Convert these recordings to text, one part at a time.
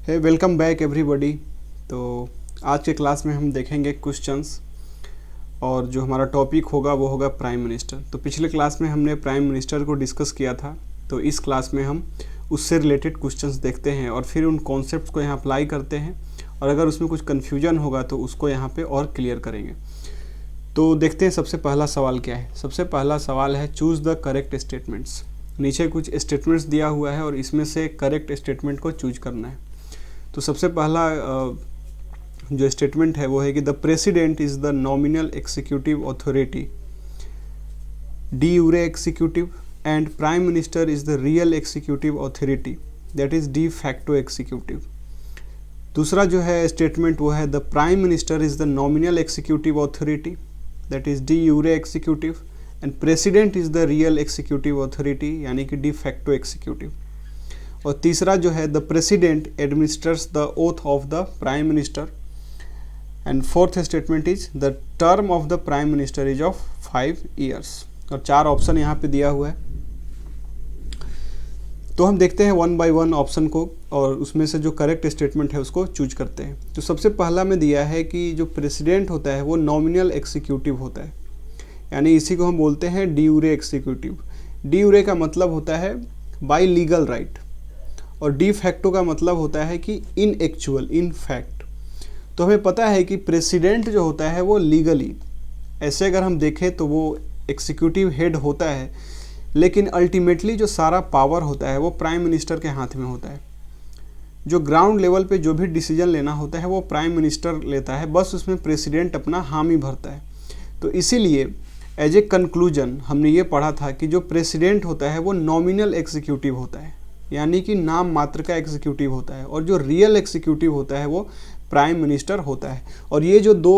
हे welcome back everybody. तो आज के क्लास में हम देखेंगे क्वेश्चंस और जो हमारा टॉपिक होगा वो होगा प्राइम मिनिस्टर। तो पिछले क्लास में हमने प्राइम मिनिस्टर को डिस्कस किया था, तो इस क्लास में हम उससे रिलेटेड क्वेश्चंस देखते हैं और फिर उन कॉन्सेप्ट्स को यहाँ अप्लाई करते हैं और अगर उसमें कुछ कन्फ्यूजन होगा तो उसको यहाँ पे और क्लियर करेंगे। तो देखते हैं सबसे पहला सवाल क्या है। सबसे पहला सवाल है चूज़ द करेक्ट स्टेटमेंट्स। नीचे कुछ स्टेटमेंट्स दिया हुआ है और इसमें से करेक्ट स्टेटमेंट को चूज करना है। तो सबसे पहला जो स्टेटमेंट है वो है कि the president is the nominal executive authority, de jure executive, and prime minister is the real executive authority, that is de facto executive. दूसरा जो है स्टेटमेंट वो है the prime minister is the nominal executive authority, that is de jure executive, and president is the real executive authority यानी कि de facto executive. और तीसरा जो है the president administers the oath of the prime minister, and fourth statement is the term of the prime minister is of 5 years। और 4 option यहाँ पे दिया हुआ है, तो हम देखते हैं 1 by 1 ऑप्शन को और उसमें से जो करेक्ट स्टेटमेंट है उसको चूज करते हैं। तो सबसे पहला में दिया है कि जो प्रेसिडेंट होता है वो नॉमिनल एग्जीक्यूटिव होता है, यानी इसी को हम बोलते हैं डी यूरे एग्जीक्यूटिव। डी यूरे का मतलब होता है बाय लीगल राइट और डी फैक्टो का मतलब होता है कि इन एक्चुअल, इन फैक्ट। तो हमें पता है कि प्रेसिडेंट जो होता है वो लीगली, ऐसे अगर हम देखें तो वो एग्जीक्यूटिव हेड होता है, लेकिन अल्टीमेटली जो सारा पावर होता है वो प्राइम मिनिस्टर के हाथ में होता है। जो ग्राउंड लेवल पे जो भी डिसीजन लेना होता है वो प्राइम मिनिस्टर लेता है, बस उसमें प्रेसिडेंट अपना हामी भरता है। तो इसीलिए एज ए कंक्लूजन हमने ये पढ़ा था कि जो प्रेसिडेंट होता है वो नॉमिनल एग्जीक्यूटिव होता है, यानी कि नाम मात्र का एग्जीक्यूटिव होता है, और जो रियल एग्जीक्यूटिव होता है वो प्राइम मिनिस्टर होता है। और ये जो दो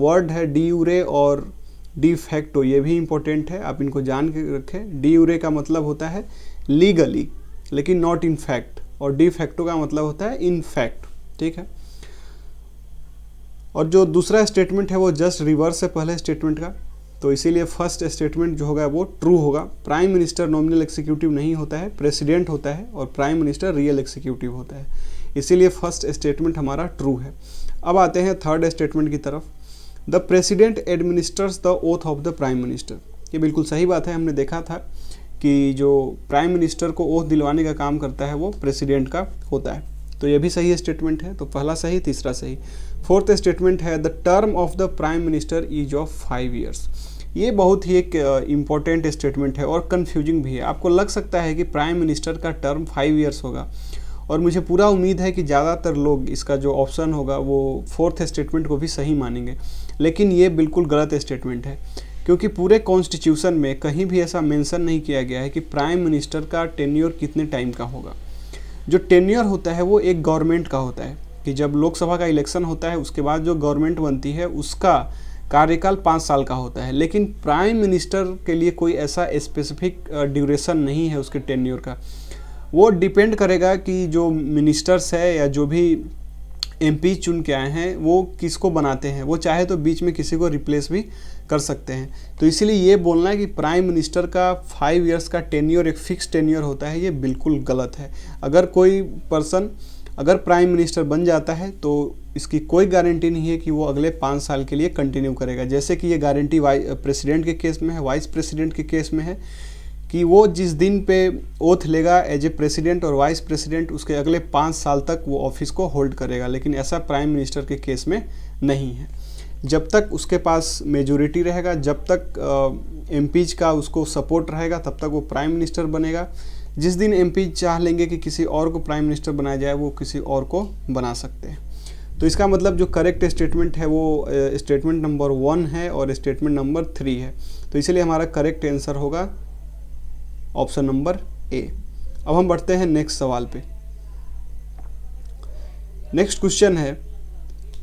वर्ड है डी यूरे और डी फैक्टो, ये भी इंपॉर्टेंट है, आप इनको जान के रखें। डी यूरे का मतलब होता है लीगली लेकिन नॉट इन फैक्ट, और डी फैक्टो का मतलब होता है इन फैक्ट, ठीक है। और जो दूसरा स्टेटमेंट है वो जस्ट रिवर्स है पहले स्टेटमेंट का, तो इसीलिए फर्स्ट स्टेटमेंट जो होगा वो ट्रू होगा। प्राइम मिनिस्टर नॉमिनल एग्जीक्यूटिव नहीं होता है, प्रेसिडेंट होता है, और प्राइम मिनिस्टर रियल एग्जीक्यूटिव होता है, इसीलिए फर्स्ट स्टेटमेंट हमारा ट्रू है। अब आते हैं थर्ड स्टेटमेंट की तरफ। The president administers the oath of the prime minister. ये बिल्कुल सही बात है, हमने देखा था कि जो प्राइम मिनिस्टर को ओथ दिलवाने का काम करता है वो प्रेसिडेंट का होता है, तो ये भी सही स्टेटमेंट है। तो पहला सही, तीसरा सही। फोर्थ स्टेटमेंट है the term of the prime minister is of 5 years। ये बहुत ही एक इम्पॉर्टेंट स्टेटमेंट है और कन्फ्यूजिंग भी है। आपको लग सकता है कि प्राइम मिनिस्टर का टर्म 5 years होगा, और मुझे पूरा उम्मीद है कि ज़्यादातर लोग इसका जो ऑप्शन होगा वो फोर्थ स्टेटमेंट को भी सही मानेंगे, लेकिन ये बिल्कुल गलत स्टेटमेंट है, क्योंकि पूरे कॉन्स्टिट्यूशन में कहीं भी ऐसा मेंशन नहीं किया गया है कि प्राइम मिनिस्टर का टेन्योर कितने टाइम का होगा। जो टेन्योर होता है वो एक गवर्नमेंट का होता है कि जब लोकसभा का इलेक्शन होता है उसके बाद जो गवर्नमेंट बनती है उसका कार्यकाल 5 साल का होता है, लेकिन प्राइम मिनिस्टर के लिए कोई ऐसा स्पेसिफिक ड्यूरेशन नहीं है उसके टेन्योर का। वो डिपेंड करेगा कि जो मिनिस्टर्स है या जो भी एमपी चुन के आए हैं वो किसको बनाते हैं, वो चाहे तो बीच में किसी को रिप्लेस भी कर सकते हैं। तो इसीलिए ये बोलना है कि प्राइम मिनिस्टर का 5 years का टेन्योर एक फिक्स टेन्योर होता है, ये बिल्कुल गलत है। अगर कोई पर्सन अगर प्राइम मिनिस्टर बन जाता है तो इसकी कोई गारंटी नहीं है कि वो अगले 5 साल के लिए कंटिन्यू करेगा, जैसे कि ये गारंटी प्रेसिडेंट के केस में है, वाइस प्रेसिडेंट के केस में है कि वो जिस दिन पे ओथ लेगा एज ए प्रेसिडेंट और वाइस प्रेसिडेंट उसके अगले 5 साल तक वो ऑफिस को होल्ड करेगा, लेकिन ऐसा प्राइम मिनिस्टर के केस में नहीं है। जब तक उसके पास मेजोरिटी रहेगा, जब तक एमपीज का उसको सपोर्ट रहेगा, तब तक वो प्राइम मिनिस्टर बनेगा। जिस दिन एमपीज चाह लेंगे कि किसी और को प्राइम मिनिस्टर बनाया जाए वो किसी और को बना सकते हैं। तो इसका मतलब जो करेक्ट स्टेटमेंट है वो स्टेटमेंट नंबर 1 है और स्टेटमेंट नंबर 3 है, तो इसलिए हमारा करेक्ट आंसर होगा ऑप्शन नंबर ए। अब हम बढ़ते हैं नेक्स्ट सवाल पे। नेक्स्ट क्वेश्चन है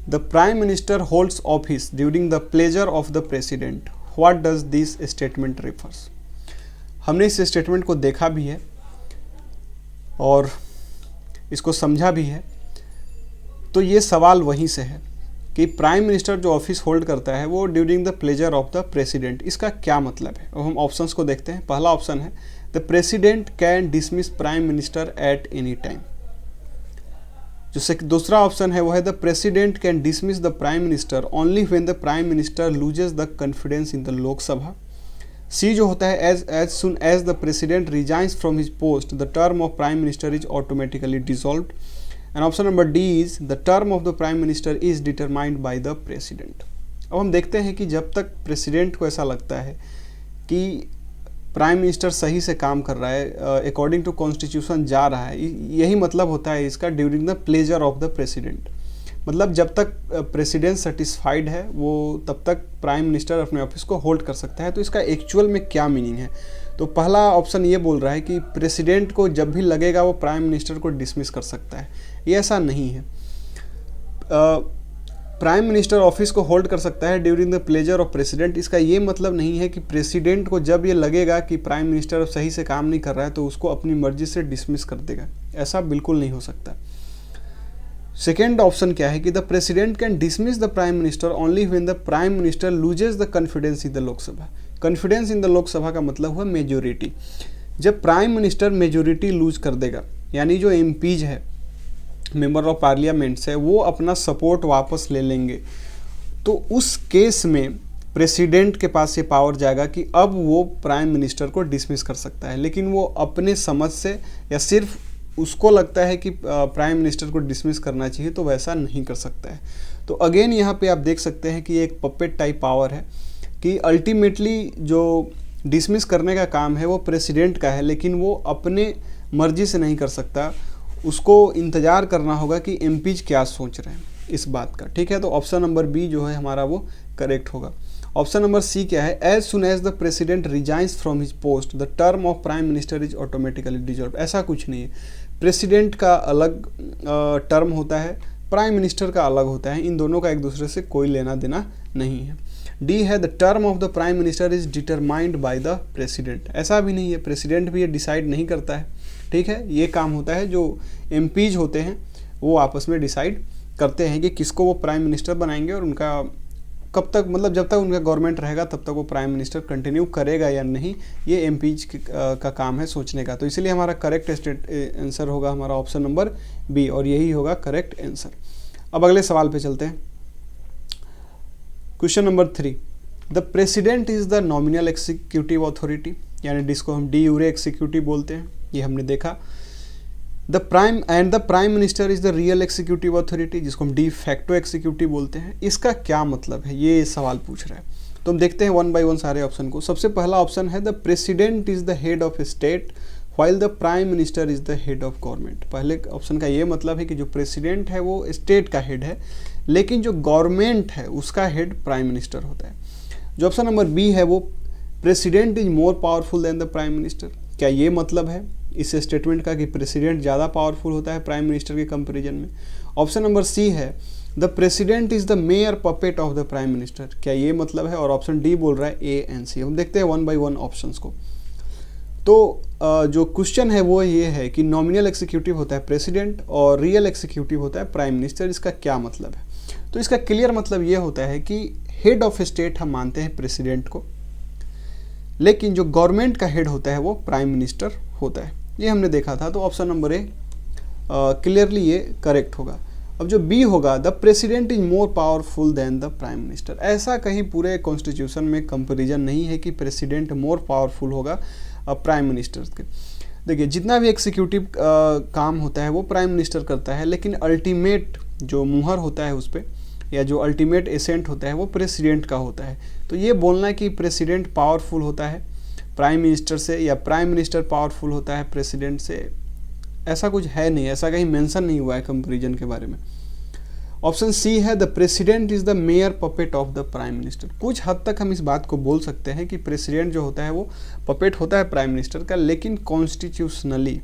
the prime minister holds office during the pleasure of the president, what does this statement refers. हमने इस स्टेटमेंट को देखा भी है और इसको समझा भी है, तो ये सवाल वहीं से है कि प्राइम मिनिस्टर जो ऑफिस होल्ड करता है वो during the pleasure of the president, इसका क्या मतलब है। अब हम ऑप्शंस को देखते हैं। पहला ऑप्शन है the president can dismiss prime minister at any time. जो दूसरा ऑप्शन है वो है the president can dismiss the prime minister only when the prime minister loses the confidence in the Lok Sabha. See जो होता है as soon as the president resigns from his post the term of prime minister is automatically dissolved. And option number D is the term of the prime minister is determined by the president. अब हम देखते हैं कि जब तक president को ऐसा लगता है कि प्राइम मिनिस्टर सही से काम कर रहा है, अकॉर्डिंग टू कॉन्स्टिट्यूशन जा रहा है, यही मतलब होता है इसका during the pleasure of the president. मतलब जब तक प्रेसिडेंट सेटिस्फाइड है वो तब तक प्राइम मिनिस्टर अपने ऑफिस को होल्ड कर सकता है। तो इसका एक्चुअल में क्या मीनिंग है? तो पहला ऑप्शन ये बोल रहा है कि प्रेसिडेंट को जब भी लगेगा वो प्राइम मिनिस्टर को डिसमिस कर सकता है। ये ऐसा नहीं है। प्राइम मिनिस्टर ऑफिस को होल्ड कर सकता है during the pleasure of president. इसका ये मतलब नहीं है कि प्रेसिडेंट को जब ये लगेगा कि प्राइम मिनिस्टर अब सही से काम नहीं कर रहा है तो उसको अपनी मर्जी से डिसमिस कर देगा। ऐसा बिल्कुल नहीं हो सकता। सेकेंड ऑप्शन क्या है कि the president can dismiss the prime minister only when the prime minister loses the confidence in the Lok Sabha. Confidence in the Lok Sabha का मतलब हुआ मेजोरिटी। जब प्राइम मिनिस्टर मेजोरिटी लूज कर देगा, यानी जो एमपीज है, मेंबर ऑफ पार्लियामेंट्स है, वो अपना सपोर्ट वापस ले लेंगे, तो उस केस में प्रेसिडेंट के पास ये पावर जाएगा कि अब वो प्राइम मिनिस्टर को डिसमिस कर सकता है। लेकिन वो अपने समझ से या सिर्फ उसको लगता है कि प्राइम मिनिस्टर को डिसमिस करना चाहिए तो वैसा नहीं कर सकता है। तो अगेन यहाँ पे आप देख सकते हैं कि एक पपेट टाइप पावर है कि अल्टीमेटली जो डिसमिस करने का काम है वो प्रेसिडेंट का है, लेकिन वो अपने मर्जी से नहीं कर सकता। उसको इंतज़ार करना होगा कि एमपीज क्या सोच रहे हैं इस बात का। ठीक है, तो ऑप्शन नंबर बी जो है हमारा वो करेक्ट होगा। ऑप्शन नंबर सी क्या है? As soon as the president resigns from his post the term of prime minister is automatically dissolved. ऐसा कुछ नहीं है। प्रेसिडेंट का अलग टर्म होता है, प्राइम मिनिस्टर का अलग होता है। इन दोनों का एक दूसरे से कोई लेना देना नहीं है। डी है the term of the prime minister is determined by the president. ऐसा भी नहीं है, प्रेसिडेंट भी ये डिसाइड नहीं करता है। ठीक है, ये काम होता है जो एमपीज होते हैं वो आपस में डिसाइड करते हैं कि किसको वो प्राइम मिनिस्टर बनाएंगे और उनका कब तक, मतलब जब तक उनका गवर्नमेंट रहेगा तब तक वो प्राइम मिनिस्टर कंटिन्यू करेगा या नहीं, ये एमपीज का काम है सोचने का। तो इसलिए हमारा करेक्ट आंसर होगा हमारा ऑप्शन नंबर बी, और यही होगा करेक्ट आंसर। अब अगले सवाल पे चलते हैं। Question number 3, the president is the nominal executive authority, यानी जिसको हम डी यूरे एग्जीक्यूटिव बोलते हैं, ये हमने देखा। The prime minister is the real executive authority, जिसको हम डी फैक्टो एग्जीक्यूटिव बोलते हैं। इसका क्या मतलब है, ये सवाल पूछ रहा है। तो हम देखते हैं वन बाय वन सारे ऑप्शन को। सबसे पहला ऑप्शन है the president is the head of state while the prime minister is the head of government. पहले ऑप्शन का ये मतलब है कि जो प्रेसिडेंट है वो स्टेट का हेड है, लेकिन जो गवर्नमेंट है उसका हेड प्राइम मिनिस्टर होता है। जो ऑप्शन नंबर बी है वो president is more powerful than the prime minister. क्या ये मतलब है इस स्टेटमेंट का कि प्रेसिडेंट ज़्यादा पावरफुल होता है प्राइम मिनिस्टर के कंपैरिजन में? ऑप्शन नंबर सी है the president is the mayor puppet of the prime minister. क्या ये मतलब है? और ऑप्शन डी बोल रहा है ए एंड सी। हम देखते हैं वन बाय वन ऑप्शंस को। तो जो क्वेश्चन है वो ये है कि नॉमिनल एग्जीक्यूटिव होता है प्रेसिडेंट और रियल एग्जीक्यूटिव होता है प्राइम मिनिस्टर। इसका क्या मतलब है? तो इसका क्लियर मतलब ये होता है कि हेड ऑफ स्टेट हम मानते हैं प्रेसिडेंट को, लेकिन जो गवर्नमेंट का हेड होता है वो प्राइम मिनिस्टर होता है। ये हमने देखा था। तो ऑप्शन नंबर ए क्लियरली ये करेक्ट होगा। अब जो बी होगा the president is more powerful than the prime minister, ऐसा कहीं पूरे कॉन्स्टिट्यूशन में कंपैरिजन नहीं है कि प्रेसिडेंट मोर पावरफुल होगा प्राइम मिनिस्टर के। देखिए जितना भी एग्जीक्यूटिव काम होता है वो प्राइम मिनिस्टर करता है, लेकिन अल्टीमेट जो मुहर होता है उस पर, या जो अल्टीमेट एसेंट होता है वो प्रेसिडेंट का होता है। तो ये बोलना कि प्रेसिडेंट पावरफुल होता है प्राइम मिनिस्टर से या प्राइम मिनिस्टर पावरफुल होता है प्रेसिडेंट से, ऐसा कुछ है नहीं, ऐसा कहीं मेंशन नहीं हुआ है कंपैरिजन के बारे में। ऑप्शन सी है the president is the mayor puppet of the prime minister. कुछ हद तक हम इस बात को बोल सकते हैं कि प्रेसिडेंट जो होता है वो पपेट होता है प्राइम मिनिस्टर का, लेकिन कॉन्स्टिट्यूशनली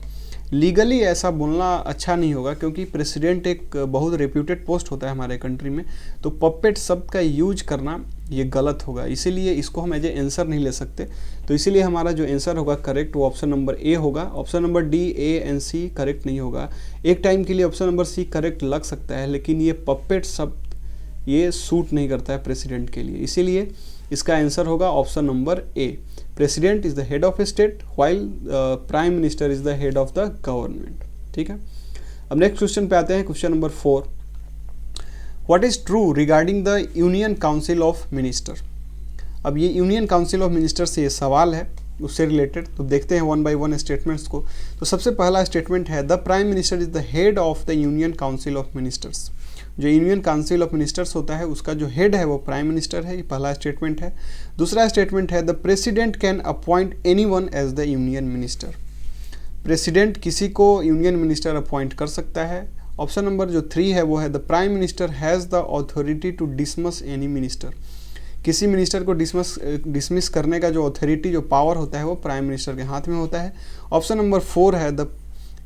लीगली ऐसा बोलना अच्छा नहीं होगा, क्योंकि प्रेसिडेंट एक बहुत रेप्यूटेड पोस्ट होता है हमारे कंट्री में। तो पपेट शब्द का यूज करना ये गलत होगा, इसीलिए इसको हम एज ए आंसर नहीं ले सकते। तो इसीलिए हमारा जो आंसर होगा करेक्ट वो ऑप्शन नंबर ए होगा। Option number D, A and C correct नहीं होगा। एक टाइम के लिए ऑप्शन नंबर सी करेक्ट लग सकता है, लेकिन ये पपेट शब्द ये सूट नहीं करता है प्रेसिडेंट के लिए, इसीलिए इसका आंसर होगा option number A. President is the head of state while prime minister is the head of the government. ठीक है, अब नेक्स्ट क्वेश्चन पे आते हैं, question number 4। What is true regarding the union council of minister. अब ये union council of minister से ये सवाल है, उससे रिलेटेड। तो देखते हैं वन बाय वन स्टेटमेंट्स को। तो सबसे पहला स्टेटमेंट है, the prime minister is the head of the union council of ministers. जो यूनियन काउंसिल ऑफ मिनिस्टर्स होता है उसका जो हेड है वो प्राइम मिनिस्टर है, ये पहला स्टेटमेंट है। दूसरा स्टेटमेंट है, the president can appoint anyone as the union minister. President किसी को यूनियन मिनिस्टर अपॉइंट कर सकता है। ऑप्शन नंबर जो 3 है वो है, the prime minister has the authority to dismiss any minister. किसी मिनिस्टर को डिसमिस करने का जो अथॉरिटी, जो पावर होता है वो प्राइम मिनिस्टर के हाथ में होता है। ऑप्शन नंबर 4 है, the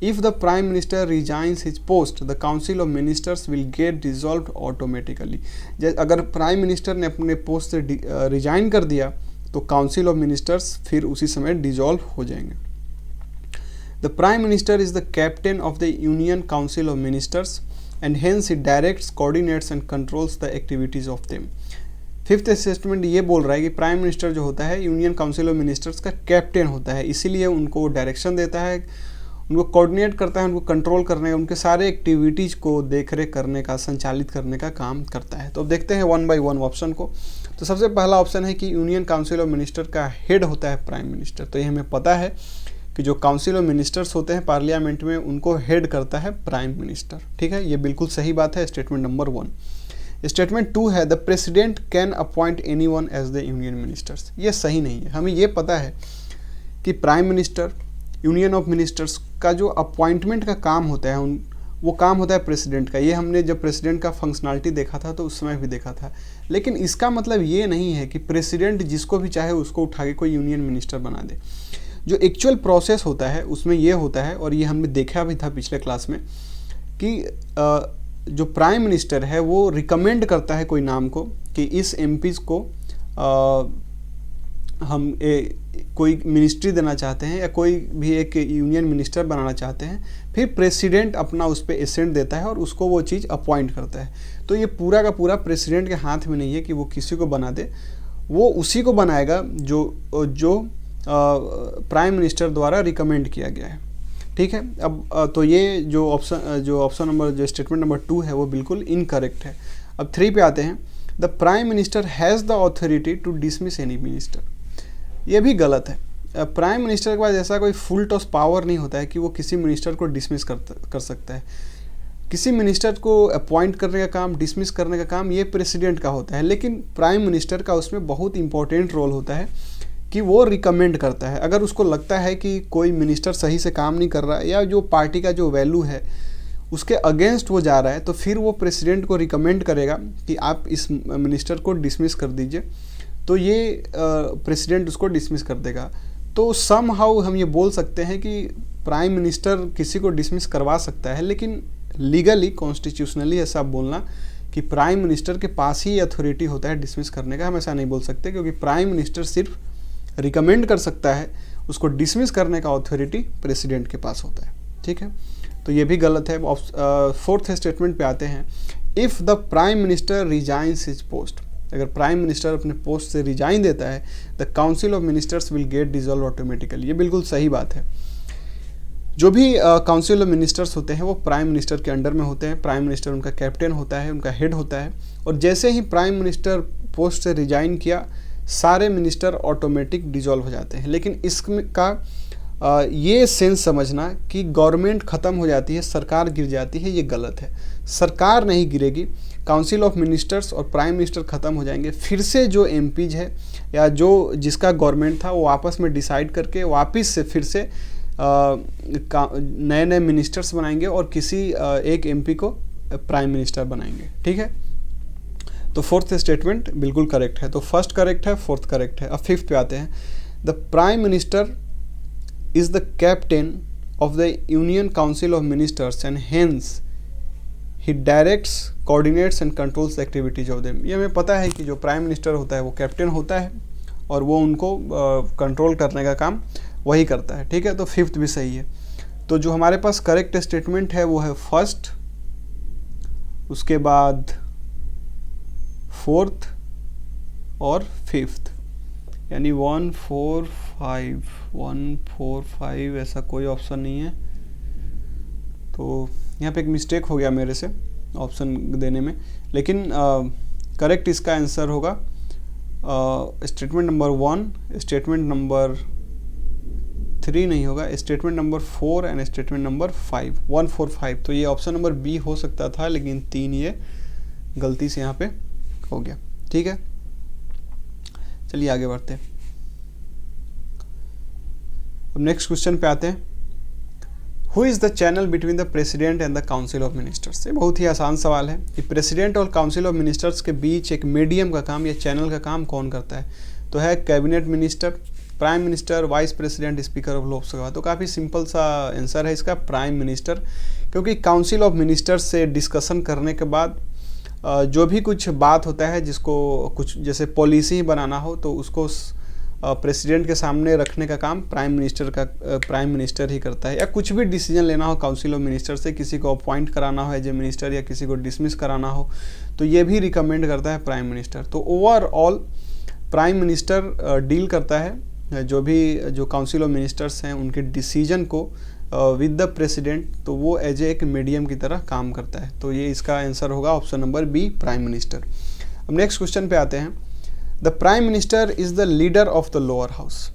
if the prime minister resigns his post the council of ministers will get dissolved automatically. अगर प्राइम मिनिस्टर ने अपने पोस्ट से रिजाइन कर दिया तो काउंसिल ऑफ मिनिस्टर्स फिर उसी समय डिसॉल्व हो जाएंगे। The prime minister is the captain of the union council of ministers and hence he directs, coordinates and controls the activities of them. Fifth statement ये बोल रहा है कि प्राइम मिनिस्टर जो होता है यूनियन काउंसिल ऑफ मिनिस्टर्स का captain होता है, इसीलिए उनको डायरेक्शन देता है, उनको कोऑर्डिनेट करता है, उनको कंट्रोल करने का, उनके सारे एक्टिविटीज़ को देखरेख करने का, संचालित करने का काम करता है। तो अब देखते हैं वन बाय वन ऑप्शन को। तो सबसे पहला ऑप्शन है कि यूनियन काउंसिल ऑफ मिनिस्टर का हेड होता है प्राइम मिनिस्टर। तो ये हमें पता है कि जो काउंसिल ऑफ मिनिस्टर्स होते हैं पार्लियामेंट में उनको हेड करता है प्राइम मिनिस्टर। ठीक है, ये बिल्कुल सही बात है, स्टेटमेंट नंबर 1। स्टेटमेंट 2 है, the president can appoint anyone as the union ministers. ये सही नहीं है। हमें ये पता है कि prime minister, union of ministers का जो अपॉइंटमेंट का काम होता है वो काम होता है प्रेसिडेंट का। ये हमने जब प्रेसिडेंट का फंक्शनलिटी देखा था तो उस समय भी देखा था। लेकिन इसका मतलब ये नहीं है कि प्रेसिडेंट जिसको भी चाहे उसको उठा के कोई यूनियन मिनिस्टर बना दे। जो एक्चुअल प्रोसेस होता है उसमें ये होता है, और ये हमने देखा भी था पिछले क्लास में, कि जो प्राइम मिनिस्टर है वो रिकमेंड करता है कोई नाम को कि इस एमपीज़ को हम कोई मिनिस्ट्री देना चाहते हैं या कोई भी एक यूनियन मिनिस्टर बनाना चाहते हैं। फिर प्रेसिडेंट अपना उस पर एसेंट देता है और उसको वो चीज़ अपॉइंट करता है। तो ये पूरा का पूरा प्रेसिडेंट के हाथ में नहीं है कि वो किसी को बना दे, वो उसी को बनाएगा जो प्राइम मिनिस्टर द्वारा रिकमेंड किया गया है। ठीक है, अब तो ये जो ऑप्शन नंबर, जो स्टेटमेंट नंबर 2 है वो बिल्कुल इनकरेक्ट है। अब 3 पे आते हैं, the prime minister has the authority to dismiss any minister. ये भी गलत है। प्राइम मिनिस्टर के पास ऐसा कोई फुल टॉस पावर नहीं होता है कि वो किसी मिनिस्टर को डिसमिस कर सकता है। किसी मिनिस्टर को अपॉइंट करने का काम, डिसमिस करने का काम ये प्रेसिडेंट का होता है, लेकिन प्राइम मिनिस्टर का उसमें बहुत इंपॉर्टेंट रोल होता है कि वो रिकमेंड करता है। अगर उसको लगता है कि कोई मिनिस्टर सही से काम नहीं कर रहा है या जो पार्टी का जो वैल्यू है उसके अगेंस्ट वो जा रहा है, तो फिर वो प्रेसिडेंट को रिकमेंड करेगा कि आप इस मिनिस्टर को डिसमिस कर दीजिए। तो ये प्रेसिडेंट उसको डिसमिस कर देगा। तो सम हाउ हम ये बोल सकते हैं कि प्राइम मिनिस्टर किसी को डिसमिस करवा सकता है, लेकिन लीगली, कॉन्स्टिट्यूशनली ऐसा बोलना कि प्राइम मिनिस्टर के पास ही अथॉरिटी होता है डिसमिस करने का, हम ऐसा नहीं बोल सकते, क्योंकि प्राइम मिनिस्टर सिर्फ रिकमेंड कर सकता है, उसको डिसमिस करने का अथॉरिटी प्रेसिडेंट के पास होता है। ठीक है, तो ये भी गलत है। 4th स्टेटमेंट पे आते हैं, if the prime minister resigns his post. अगर प्राइम मिनिस्टर अपने पोस्ट से रिजाइन देता है, the council of ministers will get dissolve automatically. ये बिल्कुल सही बात है। जो भी काउंसिल ऑफ मिनिस्टर्स होते हैं वो प्राइम मिनिस्टर के अंडर में होते हैं। प्राइम मिनिस्टर उनका कैप्टन होता है, उनका हेड होता है, और जैसे ही प्राइम मिनिस्टर पोस्ट से रिजाइन किया, सारे मिनिस्टर ऑटोमेटिक डिसॉल्व हो जाते हैं। लेकिन इसका ये सेंस समझना कि गवर्नमेंट ख़त्म हो जाती है, सरकार गिर जाती है, ये गलत है। सरकार नहीं गिरेगी, काउंसिल ऑफ मिनिस्टर्स और प्राइम मिनिस्टर ख़त्म हो जाएंगे। फिर से जो एमपीज है या जो जिसका गवर्नमेंट था वो आपस में डिसाइड करके वापस से फिर से नए नए मिनिस्टर्स बनाएंगे और किसी एक एमपी को प्राइम मिनिस्टर बनाएंगे। ठीक है, तो 4th स्टेटमेंट बिल्कुल करेक्ट है। तो 1st करेक्ट है, 4th करेक्ट है। अब 5th पे आते हैं, the prime minister is the captain of the union council of ministers and hence he directs, coordinates and controls the activities of them. ये हमें पता है कि जो प्राइम मिनिस्टर होता है वो कैप्टन होता है और वो उनको कंट्रोल करने का काम वही करता है। ठीक है, तो 5th भी सही है। तो जो हमारे पास करेक्ट स्टेटमेंट है वो है 1st, उसके बाद 4th और 5th, यानी 1 4 5 ऐसा कोई ऑप्शन नहीं है। तो यहाँ पे एक मिस्टेक हो गया मेरे से ऑप्शन देने में, लेकिन करेक्ट इसका आंसर होगा स्टेटमेंट नंबर 1, स्टेटमेंट नंबर 3 नहीं होगा, statement number 4 and statement number 5, 1, 4, 5। तो ये ऑप्शन नंबर बी हो सकता था, लेकिन 3 ये गलती से यहाँ पे हो गया। ठीक है, चलिए आगे बढ़ते हैं। अब नेक्स्ट क्वेश्चन पे आते हैं। Who is the channel between the president and the council of ministers. ये बहुत ही आसान सवाल है कि प्रेसिडेंट और काउंसिल ऑफ मिनिस्टर्स के बीच एक मीडियम का काम या चैनल का काम कौन करता है। तो है cabinet minister, prime minister, vice president, speaker of Lok Sabha. तो काफ़ी सिंपल सा आंसर है इसका, प्राइम मिनिस्टर। क्योंकि काउंसिल ऑफ मिनिस्टर्स से डिस्कशन करने के बाद जो भी कुछ बात होता है, जिसको कुछ जैसे पॉलिसी बनाना हो, तो उसको प्रेसिडेंट के सामने रखने का काम प्राइम मिनिस्टर ही करता है। या कुछ भी डिसीजन लेना हो काउंसिल ऑफ मिनिस्टर से, किसी को अपॉइंट कराना हो एज ए मिनिस्टर या किसी को डिसमिस कराना हो, तो ये भी रिकमेंड करता है प्राइम मिनिस्टर। तो ओवरऑल प्राइम मिनिस्टर डील करता है जो काउंसिल ऑफ मिनिस्टर्स हैं उनके डिसीजन को विद द प्रेसिडेंट, तो वो एज एक मीडियम की तरह काम करता है। तो ये इसका आंसर होगा option number B, prime minister. अब नेक्स्ट क्वेश्चन पे आते हैं। The prime minister is the leader of the lower house.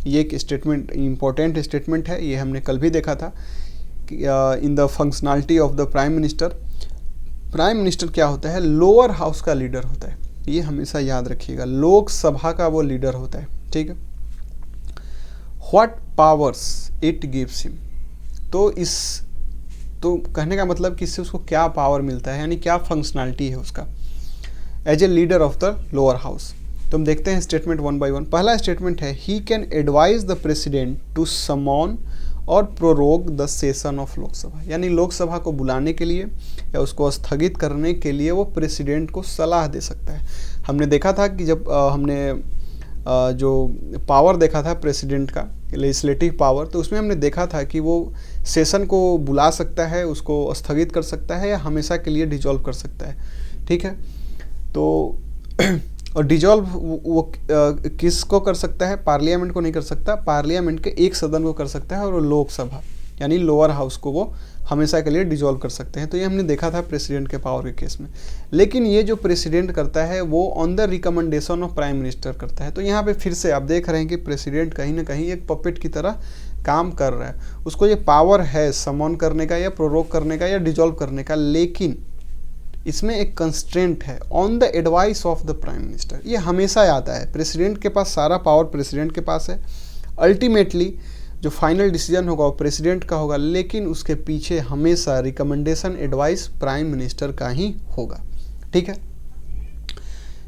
ये एक स्टेटमेंट, इंपॉर्टेंट स्टेटमेंट है, ये हमने कल भी देखा था कि in the functionality of the prime minister क्या होता है, लोअर हाउस का लीडर होता है। ये हमेशा याद रखिएगा, लोकसभा का वो लीडर होता है। ठीक है, what powers it gives him. तो कहने का मतलब कि इससे उसको क्या पावर मिलता है, यानी क्या फंक्शनैलिटी है उसका as a leader of the lower house. तो हम देखते हैं स्टेटमेंट 1 by 1। पहला स्टेटमेंट है he can advise the president to summon और prorogue the session of Lok Sabha. यानी लोकसभा को बुलाने के लिए या उसको स्थगित करने के लिए वो प्रेसिडेंट को सलाह दे सकता है। हमने देखा था कि जब हमने जो पावर देखा था प्रेसिडेंट का, लेजिस्लेटिव पावर, तो उसमें हमने देखा था कि वो सेशन को बुला सकता है, उसको स्थगित कर सकता है या हमेशा के लिए डिजॉल्व कर सकता है। ठीक है, तो और डिजॉल्व वो किसको कर सकता है, पार्लियामेंट को नहीं कर सकता, पार्लियामेंट के एक सदन को कर सकता है, और लोकसभा यानी लोअर हाउस को वो हमेशा के लिए डिजॉल्व कर सकते हैं। तो ये हमने देखा था प्रेसिडेंट के पावर के केस में। लेकिन ये जो प्रेसिडेंट करता है वो on the recommendation of prime minister करता है। तो यहाँ पे फिर से आप देख रहे हैं कि प्रेसिडेंट कहीं ना कहीं एक पपेट की तरह काम कर रहा है। उसको ये पावर है समॉन करने का या प्रोरोग करने का या डिजॉल्व करने का, लेकिन इसमें एक कंस्ट्रेंट है, on the advice of the prime minister. ये हमेशा आता है, प्रेसिडेंट के पास सारा पावर प्रेसिडेंट के पास है, अल्टीमेटली जो फाइनल डिसीजन होगा वो प्रेसिडेंट का होगा, लेकिन उसके पीछे हमेशा रिकमेंडेशन एडवाइस प्राइम मिनिस्टर का ही होगा। ठीक है,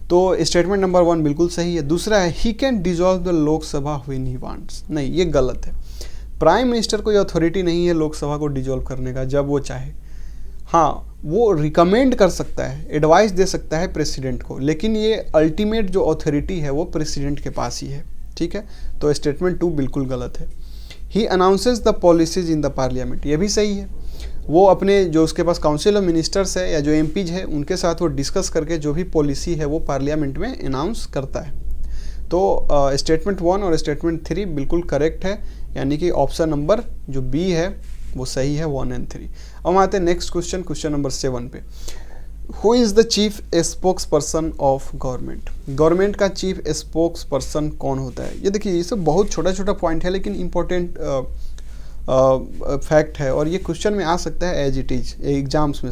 तो स्टेटमेंट नंबर 1 बिल्कुल सही है। दूसरा है he can dissolve the Lok Sabha when he wants. नहीं, ये गलत है। प्राइम मिनिस्टर कोई अथॉरिटी नहीं है लोकसभा को डिजॉल्व करने का जब वो चाहे। हाँ, वो रिकमेंड कर सकता है, एडवाइस दे सकता है प्रेसिडेंट को, लेकिन ये अल्टीमेट जो अथॉरिटी है वो प्रेसिडेंट के पास ही है। ठीक है, तो स्टेटमेंट 2 बिल्कुल गलत है। He announces the policies in the parliament. ये भी सही है, वो अपने जो उसके पास काउंसिल ऑफ मिनिस्टर्स है या जो एमपीज है उनके साथ वो डिस्कस करके जो भी पॉलिसी है वो पार्लियामेंट में अनाउंस करता है। तो स्टेटमेंट 1 और स्टेटमेंट 3 बिल्कुल करेक्ट है, यानी कि ऑप्शन नंबर जो बी है वो सही है, 1 और 3। अब हम आते हैं नेक्स्ट क्वेश्चन, क्वेश्चन नंबर 7 पे। Who is the chief spokesperson of government. Government का चीफ स्पोक्स पर्सन कौन होता है। ये देखिए, ये सब बहुत छोटा छोटा पॉइंट है, लेकिन इंपॉर्टेंट फैक्ट है, और ये क्वेश्चन में आ सकता है एज इट इज, एग्जाम्स में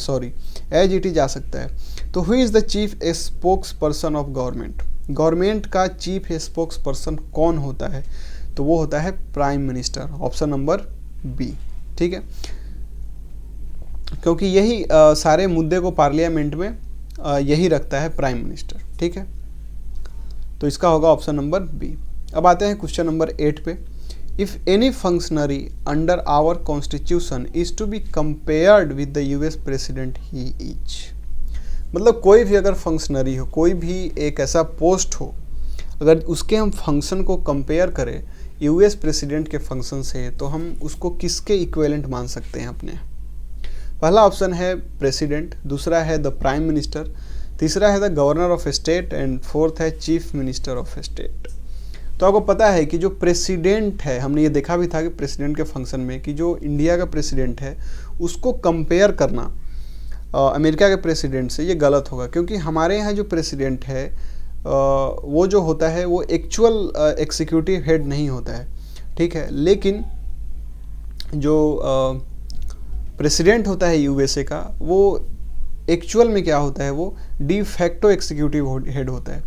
एज इट इज आ सकता है। तो who is the chief spokesperson of government. Government का चीफ स्पोक्स पर्सन कौन होता है, तो वो होता है prime minister, option number B. ठीक है, क्योंकि यही सारे मुद्दे को पार्लियामेंट में यही रखता है प्राइम मिनिस्टर। ठीक है, तो इसका होगा ऑप्शन नंबर बी। अब आते हैं क्वेश्चन नंबर 8 पे। If any functionary under our constitution is to be compared with the US president he is. मतलब कोई भी अगर फंक्शनरी हो, कोई भी एक ऐसा पोस्ट हो, अगर उसके हम फंक्शन को कंपेयर करें यूएस प्रेसिडेंट के फंक्शन से, तो हम उसको किसके इक्विवेलेंट मान सकते हैं अपने। पहला ऑप्शन है प्रेसिडेंट, दूसरा है द प्राइम मिनिस्टर, तीसरा है the governor of state, and fourth है चीफ मिनिस्टर ऑफ स्टेट। तो आपको पता है कि जो प्रेसिडेंट है, हमने ये देखा भी था कि प्रेसिडेंट के फंक्शन में कि जो इंडिया का प्रेसिडेंट है उसको कंपेयर करना अमेरिका के प्रेसिडेंट से ये गलत होगा, क्योंकि हमारे यहाँ जो प्रेसिडेंट है वो जो होता है वो एक्चुअल एग्जीक्यूटिव हेड नहीं होता है, ठीक है। लेकिन जो प्रेसिडेंट होता है यूएसए का वो एक्चुअल में क्या होता है, वो डी फैक्टो एग्जीक्यूटिव हेड होता है।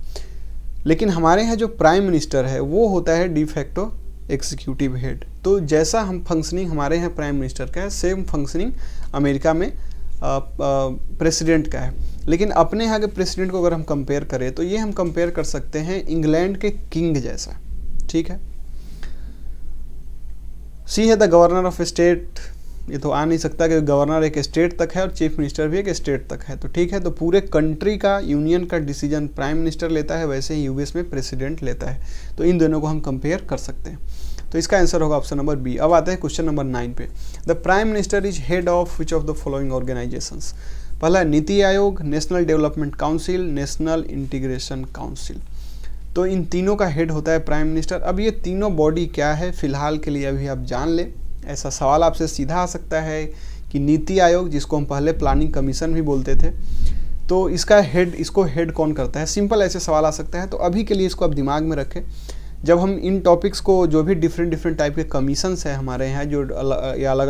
लेकिन हमारे यहाँ जो प्राइम मिनिस्टर है वो होता है डी फैक्टो एग्जीक्यूटिव हेड। तो जैसा हम फंक्शनिंग हमारे यहाँ प्राइम मिनिस्टर का है, सेम फंक्शनिंग अमेरिका में प्रेसिडेंट का है। लेकिन अपने यहाँ के प्रेसिडेंट को अगर हम कंपेयर करें तो ये हम कंपेयर कर सकते हैं इंग्लैंड के किंग जैसा, ठीक है। सी है द गवर्नर ऑफ स्टेट, ये तो आ नहीं सकता कि गवर्नर एक स्टेट तक है और चीफ मिनिस्टर भी एक स्टेट तक है, तो ठीक है। तो पूरे कंट्री का, यूनियन का डिसीजन प्राइम मिनिस्टर लेता है, वैसे ही यूएस में प्रेसिडेंट लेता है। तो इन दोनों को हम कंपेयर कर सकते हैं। तो इसका आंसर होगा ऑप्शन नंबर बी। अब आते हैं क्वेश्चन नंबर 9 पे। The prime minister is head of which of the following organisations. पहला NITI Aayog, national development council, national integration council. तो इन तीनों का हेड होता है प्राइम मिनिस्टर। अब ये तीनों बॉडी क्या है फिलहाल के लिए अभी आप जान ले। ऐसा सवाल आपसे सीधा आ सकता है कि नीति आयोग, जिसको हम पहले प्लानिंग कमीशन भी बोलते थे, तो इसका हेड, इसको हेड कौन करता है। सिंपल ऐसे सवाल आ सकता है। तो अभी के लिए इसको आप दिमाग में रखें। जब हम इन टॉपिक्स को, जो भी डिफरेंट टाइप के कमीशंस हैं हमारे यहाँ, जो अलग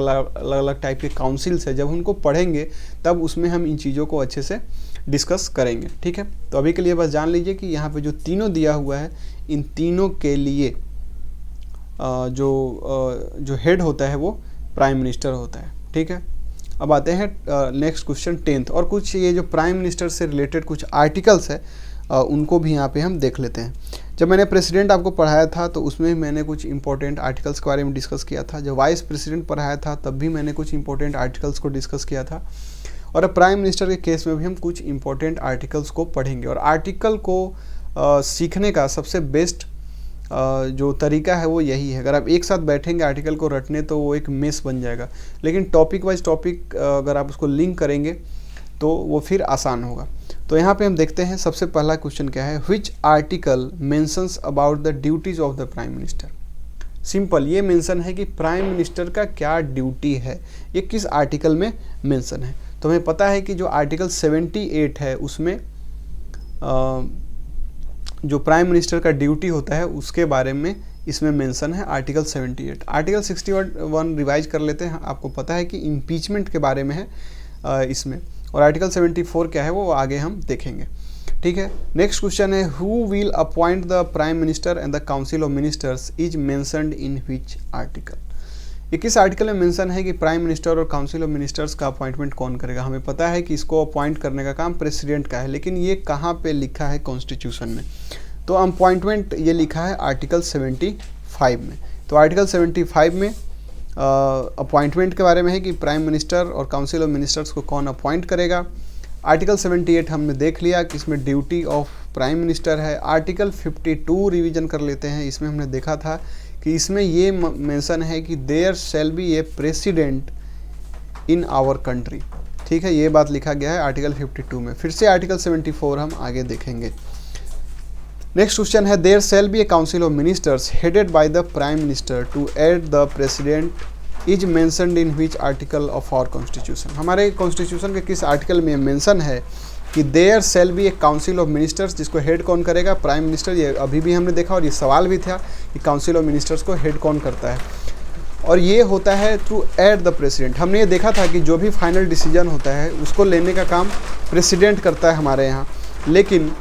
अलग टाइप के काउंसिल्स हैं, जब उनको पढ़ेंगे तब उसमें हम इन चीज़ों को अच्छे से डिस्कस करेंगे, ठीक है। तो अभी के लिए बस जान लीजिए कि यहाँ पे जो तीनों दिया हुआ है, इन तीनों के लिए जो हेड होता है वो प्राइम मिनिस्टर होता है, ठीक है। अब आते हैं नेक्स्ट क्वेश्चन 10th। और कुछ ये जो प्राइम मिनिस्टर से रिलेटेड कुछ आर्टिकल्स है उनको भी यहाँ पे हम देख लेते हैं। जब मैंने प्रेसिडेंट आपको पढ़ाया था तो उसमें मैंने कुछ इंपॉर्टेंट आर्टिकल्स के बारे में डिस्कस किया था। जब वाइस प्रेसिडेंट पढ़ाया था तब भी मैंने कुछ इंपॉर्टेंट आर्टिकल्स को डिस्कस किया था। और अब प्राइम मिनिस्टर के केस में भी हम कुछ इंपॉर्टेंट आर्टिकल्स को पढ़ेंगे। और आर्टिकल को सीखने का सबसे बेस्ट जो तरीका है वो यही है। अगर आप एक साथ बैठेंगे आर्टिकल को रटने तो वो एक मेस बन जाएगा। लेकिन टॉपिक वाइज टॉपिक अगर आप उसको लिंक करेंगे तो वो फिर आसान होगा। तो यहाँ पे हम देखते हैं सबसे पहला क्वेश्चन क्या है, which article mentions about the duties of the prime minister. Simple ये मेंशन है कि प्राइम मिनिस्टर का क्या ड्यूटी है, ये किस आर्टिकल में मेंशन है। तो हमें पता है कि जो आर्टिकल 78 है उसमें जो प्राइम मिनिस्टर का ड्यूटी होता है उसके बारे में इसमें मेंशन है आर्टिकल 78। आर्टिकल 61 रिवाइज कर लेते हैं। आपको पता है कि इम्पीचमेंट के बारे में है इसमें। और आर्टिकल 74 क्या है वो आगे हम देखेंगे, ठीक है। नेक्स्ट क्वेश्चन है, who will appoint the prime minister and the council of ministers is mentioned in which article. ये किस आर्टिकल में मेंशन है कि प्राइम मिनिस्टर और काउंसिल ऑफ मिनिस्टर्स का अपॉइंटमेंट कौन करेगा। हमें पता है कि इसको अपॉइंट करने का काम प्रेसिडेंट का है, लेकिन ये कहाँ पे लिखा है कॉन्स्टिट्यूशन में। तो अपॉइंटमेंट ये लिखा है आर्टिकल 75 में। तो आर्टिकल 75 में अपॉइंटमेंट के बारे में है कि प्राइम मिनिस्टर और काउंसिल ऑफ मिनिस्टर्स को कौन अपॉइंट करेगा। आर्टिकल 78 हमने देख लिया कि इसमें ड्यूटी ऑफ प्राइम मिनिस्टर है। आर्टिकल 52 रिवीजन कर लेते हैं। इसमें हमने देखा था कि इसमें ये मेंशन है कि there shall be a president in our country, ठीक है। ये बात लिखा गया है आर्टिकल 52 में। फिर से आर्टिकल 74 हम आगे देखेंगे। नेक्स्ट क्वेश्चन है, there shall be a council of ministers headed by the prime minister to aid the president is mentioned in which article of our constitution. हमारे कॉन्स्टिट्यूशन के किस आर्टिकल में मेंशन है कि there shall be a council of ministers, जिसको head कौन करेगा, prime minister. ये अभी भी हमने देखा और ये सवाल भी था कि काउंसिल ऑफ मिनिस्टर्स को हेड कौन करता है, और ये होता है टू एड द प्रेसिडेंट। हमने ये देखा था कि जो भी फाइनल डिसीजन होता है उसको लेने का काम प्रेसिडेंट करता है हमारे यहाँ, लेकिन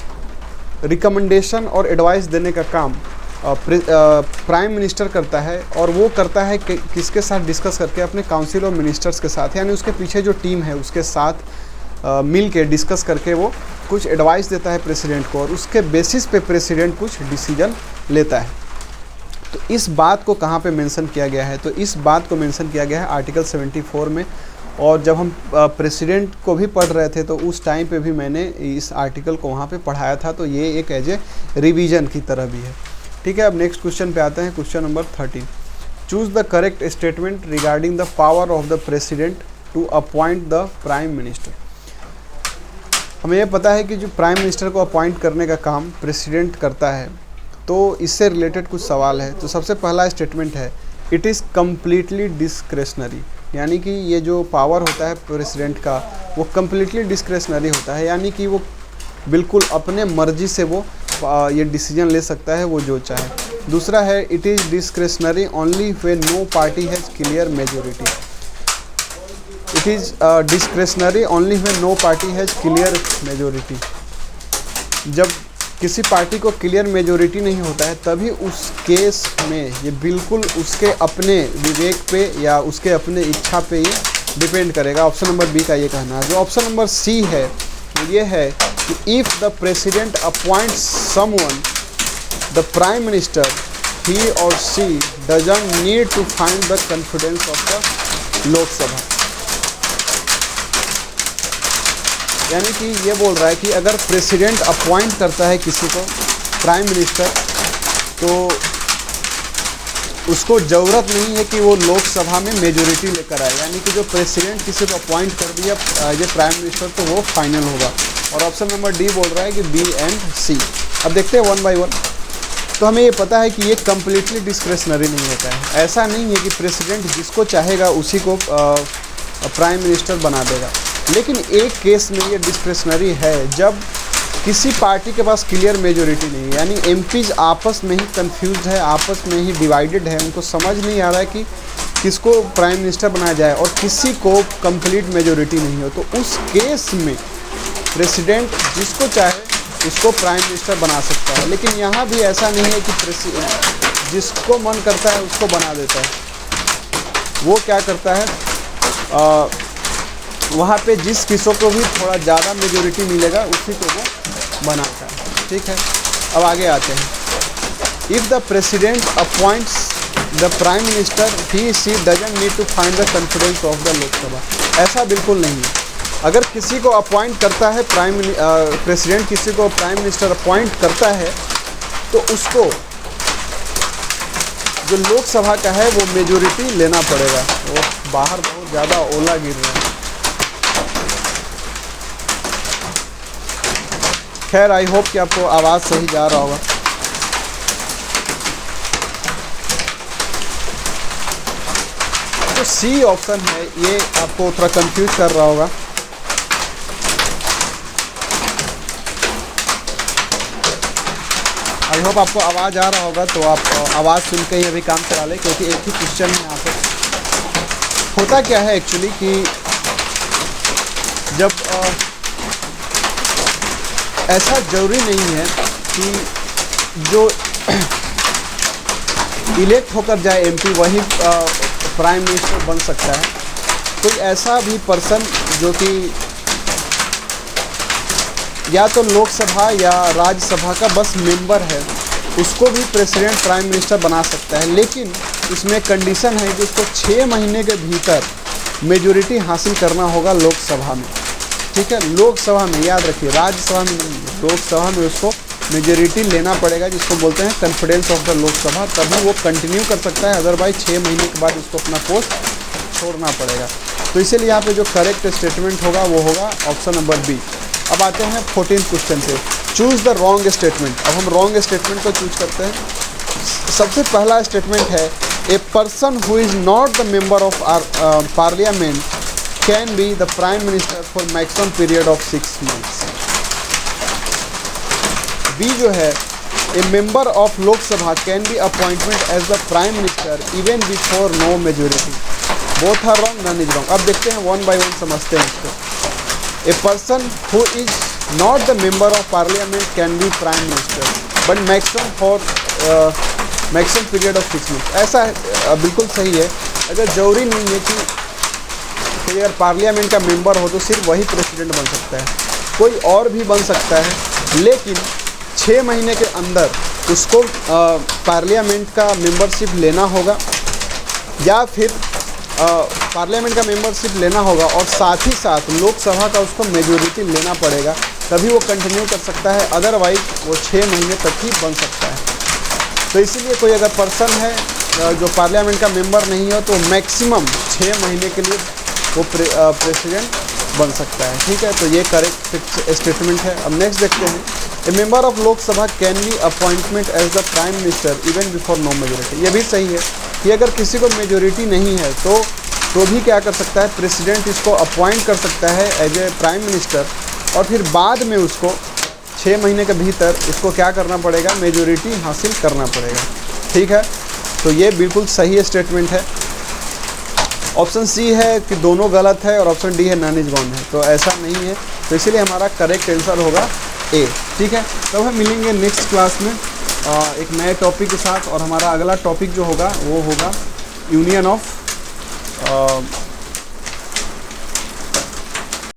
रिकमेंडेशन और एडवाइस देने का काम प्राइम मिनिस्टर करता है। और वो करता है कि किसके साथ डिस्कस करके, अपने काउंसिल ऑफ मिनिस्टर्स के साथ, यानी उसके पीछे जो टीम है उसके साथ मिल के डिस्कस करके वो कुछ एडवाइस देता है प्रेसिडेंट को, और उसके बेसिस पे प्रेसिडेंट कुछ डिसीजन लेता है। तो इस बात को कहाँ पे मेंशन किया गया है, तो इस बात को मेंशन किया गया है आर्टिकल 74 में। और जब हम प्रेसिडेंट को भी पढ़ रहे थे तो उस टाइम पे भी मैंने इस आर्टिकल को वहाँ पे पढ़ाया था। तो ये एक एज ए रिवीजन की तरह भी है, ठीक है। अब नेक्स्ट क्वेश्चन पे आते हैं, question number 13। Choose the correct statement regarding the power of the president to appoint the prime minister. हमें यह पता है कि जो प्राइम मिनिस्टर को अपॉइंट करने का काम प्रेसिडेंट करता है, तो इससे रिलेटेड कुछ सवाल है। तो सबसे पहला स्टेटमेंट है, इट इज़ कम्प्लीटली डिस्क्रेशनरी, यानी कि ये जो पावर होता है प्रेसिडेंट का वो कम्प्लीटली डिस्क्रेशनरी होता है, यानी कि वो बिल्कुल अपने मर्जी से वो ये डिसीजन ले सकता है वो जो चाहे। दूसरा है, it is discretionary only when no party has clear majority. It is discretionary only when no party has clear majority. जब किसी पार्टी को क्लियर मेजोरिटी नहीं होता है तभी उस केस में ये बिल्कुल उसके अपने विवेक पे या उसके अपने इच्छा पे ये डिपेंड करेगा। ऑप्शन नंबर बी का ये कहना है। जो ऑप्शन नंबर सी है वो ये है कि if the president appoints someone the prime minister he और she doesn't need to find the confidence of the Lok Sabha. यानी कि ये बोल रहा है कि अगर प्रेसिडेंट अपॉइंट करता है किसी को प्राइम मिनिस्टर तो उसको ज़रूरत नहीं है कि वो लोकसभा में मेजोरिटी लेकर आए, यानी कि जो प्रेसिडेंट किसी को अपॉइंट कर दिया ये प्राइम मिनिस्टर तो वो फाइनल होगा। और ऑप्शन नंबर डी बोल रहा है कि बी एंड सी। अब देखते हैं वन बाय वन। तो हमें ये पता है कि ये कम्प्लीटली डिस्क्रेशनरी नहीं होता है। ऐसा नहीं है कि प्रेसिडेंट जिसको चाहेगा उसी को प्राइम मिनिस्टर बना देगा, लेकिन एक केस में ये डिस्क्रेशनरी है जब किसी पार्टी के पास क्लियर मेजोरिटी नहीं है, यानी एमपीज आपस में ही कंफ्यूज है, आपस में ही डिवाइडेड है, उनको समझ नहीं आ रहा है कि किसको प्राइम मिनिस्टर बनाया जाए और किसी को कंप्लीट मेजोरिटी नहीं हो। तो उस केस में प्रेसिडेंट जिसको चाहे उसको प्राइम मिनिस्टर बना सकता है। लेकिन यहाँ भी ऐसा नहीं है कि जिसको मन करता है उसको बना देता है। वो क्या करता है, वहाँ पे जिस किसों को भी थोड़ा ज़्यादा मेजोरिटी मिलेगा उसी को वो बनाता है। ठीक है, अब आगे आते हैं। If the president appoints the prime minister he she doesn't need to find the confidence of the Lok Sabha. ऐसा बिल्कुल नहीं है। अगर किसी को अपॉइंट करता है प्रेसिडेंट किसी को प्राइम मिनिस्टर अपॉइंट करता है तो उसको जो लोकसभा का है वो मेजोरिटी लेना पड़ेगा। वो बाहर बहुत ज़्यादा ओला गिर रहा है। खैर आई होप कि आपको आवाज़ सही जा रहा होगा। तो सी ऑप्शन है ये आपको थोड़ा कंफ्यूज कर रहा होगा। आई होप आपको आवाज़ आ रहा होगा, तो आप आवाज़ सुन के ही अभी काम चला लें, क्योंकि एक ही क्वेश्चन है यहाँ पे। होता क्या है एक्चुअली कि जब ऐसा ज़रूरी नहीं है कि जो इलेक्ट होकर जाए एमपी वही प्राइम मिनिस्टर बन सकता है। कोई ऐसा भी पर्सन जो कि या तो लोकसभा या राज्यसभा का बस मेंबर है उसको भी प्रेसिडेंट प्राइम मिनिस्टर बना सकता है, लेकिन इसमें कंडीशन है कि उसको 6 महीने के भीतर मेजॉरिटी हासिल करना होगा लोकसभा में। ठीक है, लोकसभा में, याद रखिए राज्यसभा में नहीं, लोकसभा में उसको मेजॉरिटी लेना पड़ेगा, जिसको बोलते हैं कॉन्फिडेंस ऑफ द लोकसभा, तभी वो कंटिन्यू कर सकता है। अदरवाइज 6 महीने के बाद उसको अपना पोस्ट छोड़ना पड़ेगा। तो इसीलिए यहाँ पे जो करेक्ट स्टेटमेंट होगा वो होगा ऑप्शन नंबर बी। अब आते हैं 14 क्वेश्चन से। Choose the wrong statement. अब हम रॉन्ग स्टेटमेंट को चूज करते हैं। सबसे पहला स्टेटमेंट है, a person who is not the member of parliament can be the prime minister for maximum period of 6 months। B जो है, a member of Lok Sabha can be appointment as the prime minister even before no majority. Both are wrong, none is wrong. अब देखते हैं one by one समझते हैं इसको। A person who is not the member of parliament can be prime minister but maximum for maximum period of 6 months। ऐसा बिल्कुल सही है। अगर जरूरी नहीं है कि कोई अगर पार्लियामेंट का मेंबर हो तो सिर्फ वही प्रेसिडेंट बन सकता है, कोई और भी बन सकता है, लेकिन 6 महीने के अंदर उसको पार्लियामेंट का मेंबरशिप लेना होगा या फिर पार्लियामेंट का मेंबरशिप लेना होगा और साथ ही साथ लोकसभा का उसको मेजॉरिटी लेना पड़ेगा, तभी वो कंटिन्यू कर सकता है। अदरवाइज वो 6 महीने तक ही बन सकता है। तो इसीलिए कोई अगर पर्सन है जो पार्लियामेंट का मेंबर नहीं हो तो मैक्सिमम 6 महीने के लिए वो प्रेसिडेंट बन सकता है। ठीक है, तो ये करेक्ट स्टेटमेंट है। अब नेक्स्ट देखते हैं a member of Lok Sabha can be appointment as the prime minister even before no majority. ये भी सही है कि अगर किसी को मेजोरिटी नहीं है तो भी क्या कर सकता है, प्रेसिडेंट इसको अपॉइंट कर सकता है एज ए प्राइम मिनिस्टर, और फिर बाद में उसको 6 महीने के भीतर इसको क्या करना पड़ेगा, मेजोरिटी हासिल करना पड़ेगा। ठीक है, तो ये बिल्कुल सही स्टेटमेंट है। ऑप्शन सी है कि दोनों गलत है और ऑप्शन डी है नॉन इज गॉन है, तो ऐसा नहीं है, तो इसीलिए हमारा करेक्ट आंसर होगा ए। ठीक है, तब हम मिलेंगे नेक्स्ट क्लास में एक नए टॉपिक के साथ, और हमारा अगला टॉपिक जो होगा वो होगा यूनियन ऑफ